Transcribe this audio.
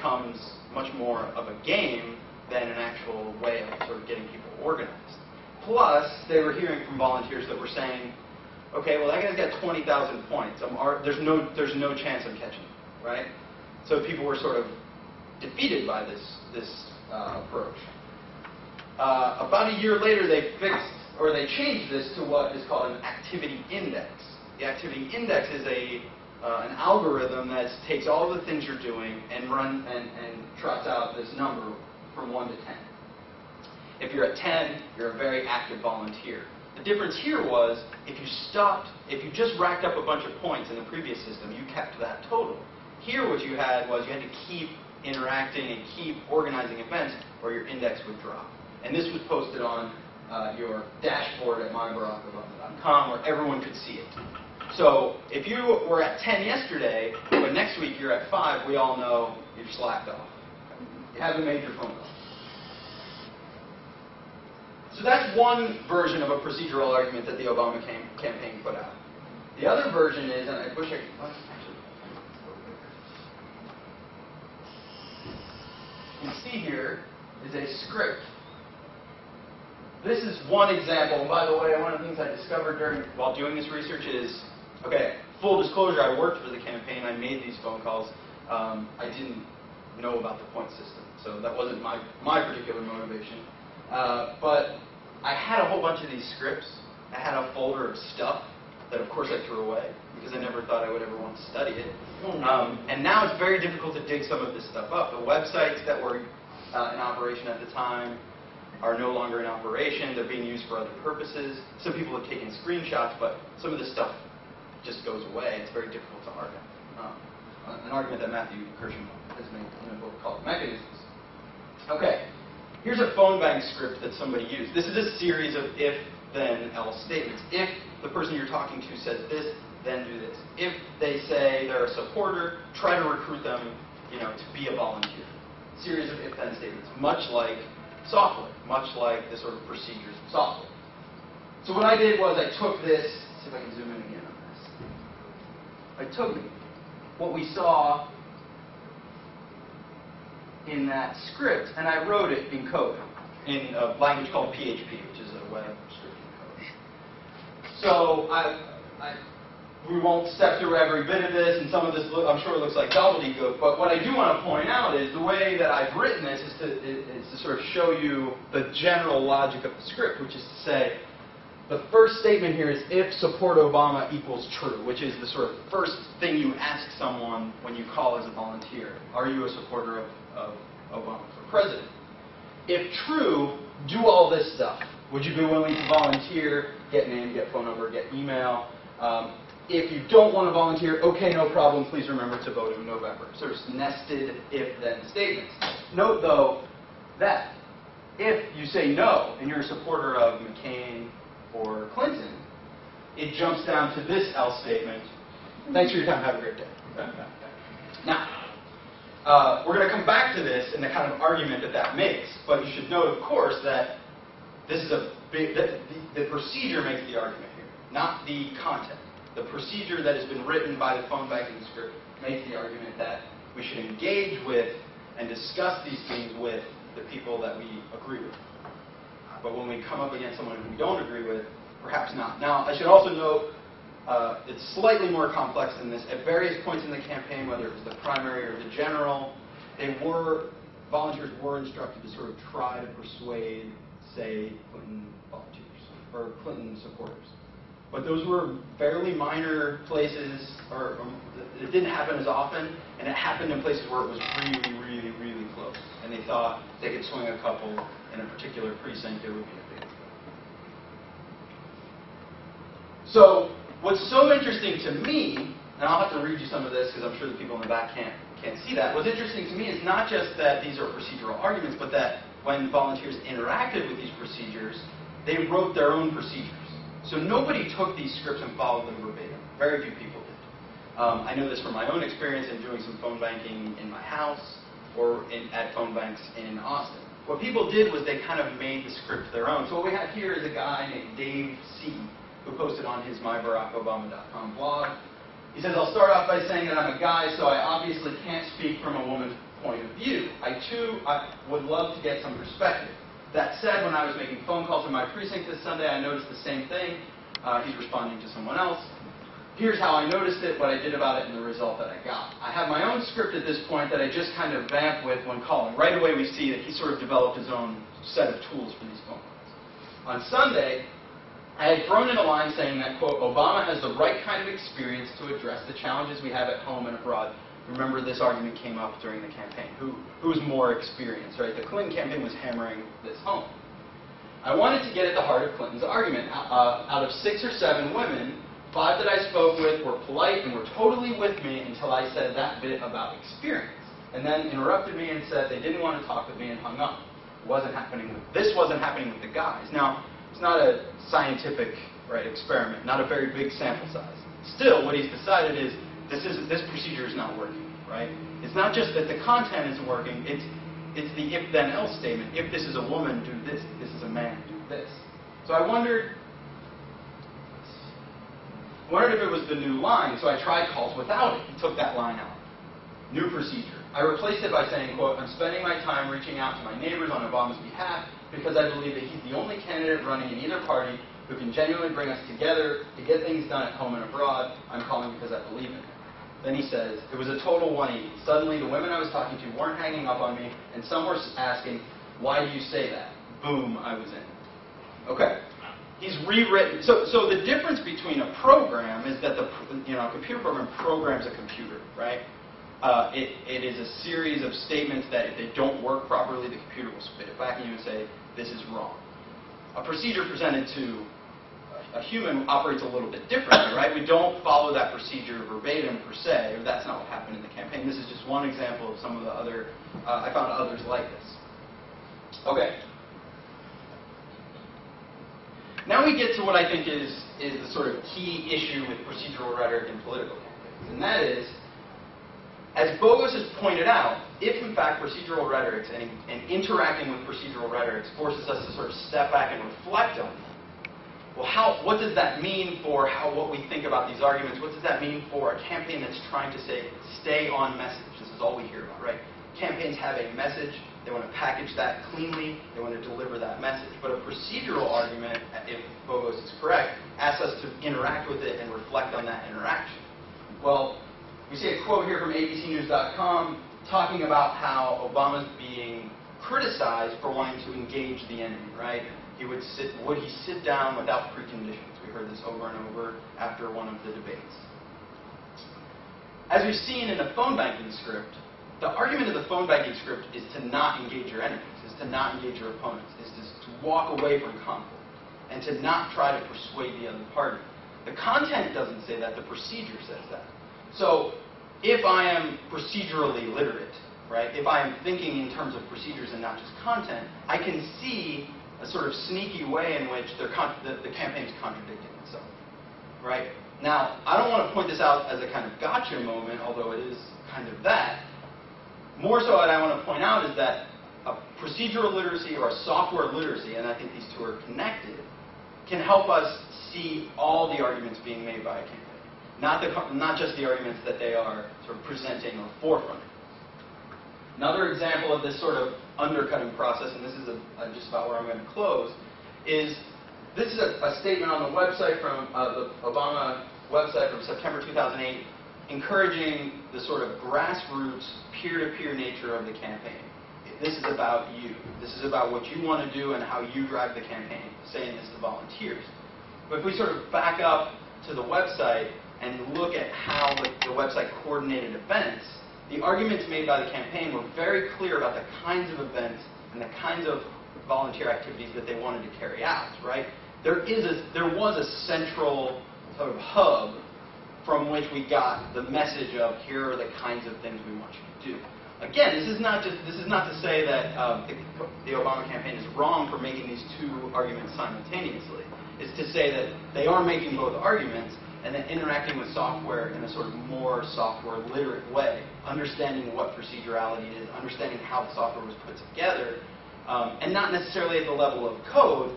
becomes much more of a game than an actual way of sort of getting people organized. Plus, they were hearing from volunteers that were saying, okay, well, that guy's got 20,000 points. There's no chance I'm catching him, right? So people were sort of defeated by this approach. About a year later, they changed this to what is called an activity index. The activity index is an algorithm that takes all the things you're doing and trots out this number from 1 to 10. If you're at 10, you're a very active volunteer. The difference here was if you just racked up a bunch of points in the previous system, you kept that total. Here what you had was you had to keep interacting and keep organizing events or your index would drop. And this was posted on your dashboard at myBarackObama.com where everyone could see it. So if you were at 10 yesterday, but next week you're at 5, we all know you've slacked off. You haven't made your phone call. So that's one version of a procedural argument that the Obama campaign put out. The other version is, and I wish I could, actually, you can see here is a script. This is one example, and by the way, one of the things I discovered while doing this research is, okay, full disclosure, I worked for the campaign, I made these phone calls. I didn't know about the point system, so that wasn't my particular motivation. But I had a whole bunch of these scripts. I had a folder of stuff that, of course, I threw away because I never thought I would ever want to study it. And now it's very difficult to dig some of this stuff up. The websites that were in operation at the time are no longer in operation. They're being used for other purposes. Some people have taken screenshots, but some of this stuff just goes away. It's very difficult to argue. An argument that Matthew Kirschenbaum has made in a book called Mechanisms. Okay. Here's a phone bank script that somebody used. This is a series of if, then, else statements. If the person you're talking to says this, then do this. If they say they're a supporter, try to recruit them, to be a volunteer. Series of if, then statements, much like software, much like the sort of procedures of software. So what I did was I took this. Let's see if I can zoom in again on this. I took what we saw in that script, and I wrote it in code, in a language called PHP, which is a web scripting code. So we won't step through every bit of this, and some of this, I'm sure, looks like gobbledygook, but what I do want to point out is the way that I've written this is to sort of show you the general logic of the script, which is to say, the first statement here is if support Obama equals true, which is the sort of first thing you ask someone when you call as a volunteer. Are you a supporter of Obama for president? If true, do all this stuff. Would you be willing to volunteer, get name, get phone number, get email? If you don't want to volunteer, okay, no problem. Please remember to vote in November. Sort of nested if-then statements. Note, though, that if you say no and you're a supporter of McCain or Clinton, it jumps down to this else statement. Thanks for your time. Have a great day. Now, we're going to come back to this and the kind of argument that makes, but you should note, of course, that this is the procedure makes the argument here, not the content. The procedure that has been written by the phone banking script makes the argument that we should engage with and discuss these things with the people that we agree with. But when we come up against someone who we don't agree with, perhaps not. Now, I should also note it's slightly more complex than this. At various points in the campaign, whether it was the primary or the general, volunteers were instructed to sort of try to persuade, say, Clinton volunteers or Clinton supporters. But those were fairly minor places, or it didn't happen as often, and it happened in places where it was really, really, really close. And they thought they could swing a couple in a particular precinct, it would be a big deal. So what's so interesting to me, and I'll have to read you some of this because I'm sure the people in the back can't see that. What's interesting to me is not just that these are procedural arguments, but that when volunteers interacted with these procedures, they wrote their own procedures. So nobody took these scripts and followed them verbatim. Very few people did. I know this from my own experience in doing some phone banking in my house or at phone banks in Austin. What people did was they kind of made the script their own. So what we have here is a guy named Dave C., who posted on his MyBarackObama.com blog. He says, I'll start off by saying that I'm a guy, so I obviously can't speak from a woman's point of view. I would love to get some perspective. That said, when I was making phone calls in my precinct this Sunday, I noticed the same thing. He's responding to someone else. Here's how I noticed it, what I did about it, and the result that I got. I have my own script at this point that I just kind of vamp with when calling. Right away we see that he sort of developed his own set of tools for these phone calls. On Sunday, I had thrown in a line saying that, quote, Obama has the right kind of experience to address the challenges we have at home and abroad. Remember, this argument came up during the campaign. Who's more experienced, right? The Clinton campaign was hammering this home. I wanted to get at the heart of Clinton's argument. Out of 6 or 7 women, 5 that I spoke with were polite and were totally with me until I said that bit about experience. And then interrupted me and said they didn't want to talk with me and hung up. This wasn't happening with the guys. Now, it's not a scientific experiment, not a very big sample size. Still, what he's decided is this procedure is not working, right? It's not just that the content isn't working, it's the if-then-else statement. If this is a woman, do this. If this is a man, do this. So I wondered if it was the new line, so I tried calls without it. He took that line out. New procedure. I replaced it by saying, quote, I'm spending my time reaching out to my neighbors on Obama's behalf because I believe that he's the only candidate running in either party who can genuinely bring us together to get things done at home and abroad. I'm calling because I believe in it. Then he says, it was a total 180. Suddenly, the women I was talking to weren't hanging up on me, and some were asking, why do you say that? Boom, I was in. Okay. He's rewritten. So the difference between a program is that a computer program programs a computer, right? It is a series of statements that if they don't work properly, the computer will spit it back at you and say, this is wrong. A procedure presented to a human operates a little bit differently, right? We don't follow that procedure verbatim per se, or that's not what happened in the campaign. This is just one example of some of the other, I found others like this. Okay. Now we get to what I think is the sort of key issue with procedural rhetoric in political campaigns, and that is, as Bogos has pointed out, if in fact procedural rhetorics and interacting with procedural rhetorics forces us to sort of step back and reflect on them, well, what does that mean for what we think about these arguments? What does that mean for a campaign that's trying to say, stay on message? This is all we hear about, right? Campaigns have a message. They want to package that cleanly. They want to deliver that message. But a procedural argument, if Bogos is correct, asks us to interact with it and reflect on that interaction. Well, we see a quote here from abcnews.com talking about how Obama's being criticized for wanting to engage the enemy, right? Would he sit down without preconditions? We heard this over and over after one of the debates. As we've seen in the phone banking script, the argument of the phone banking script is to not engage your enemies, is to not engage your opponents, is to walk away from conflict, and to not try to persuade the other party. The content doesn't say that, the procedure says that. So if I am procedurally literate, right, if I am thinking in terms of procedures and not just content, I can see a sort of sneaky way in which the campaign is contradicting itself, right? Now, I don't want to point this out as a kind of gotcha moment, although it is kind of that. More so what I want to point out is that a procedural literacy or a software literacy, and I think these two are connected, can help us see all the arguments being made by a campaign, not just the arguments that they are sort of presenting or forefronting. Another example of this sort of undercutting process, and this is just about where I'm going to close, is this is a statement on the website from the Obama website from September 2008, encouraging the sort of grassroots, peer-to-peer nature of the campaign. This is about you. This is about what you want to do and how you drive the campaign, saying this to volunteers. But if we sort of back up to the website and look at how the website coordinated events, the arguments made by the campaign were very clear about the kinds of events and the kinds of volunteer activities that they wanted to carry out, right? There was a central sort of hub from which we got the message of here are the kinds of things we want you to do. Again, this is not to say that the Obama campaign is wrong for making these two arguments simultaneously. It's to say that they are making both arguments and then interacting with software in a sort of more software literate way, understanding what procedurality is, understanding how the software was put together, and not necessarily at the level of code,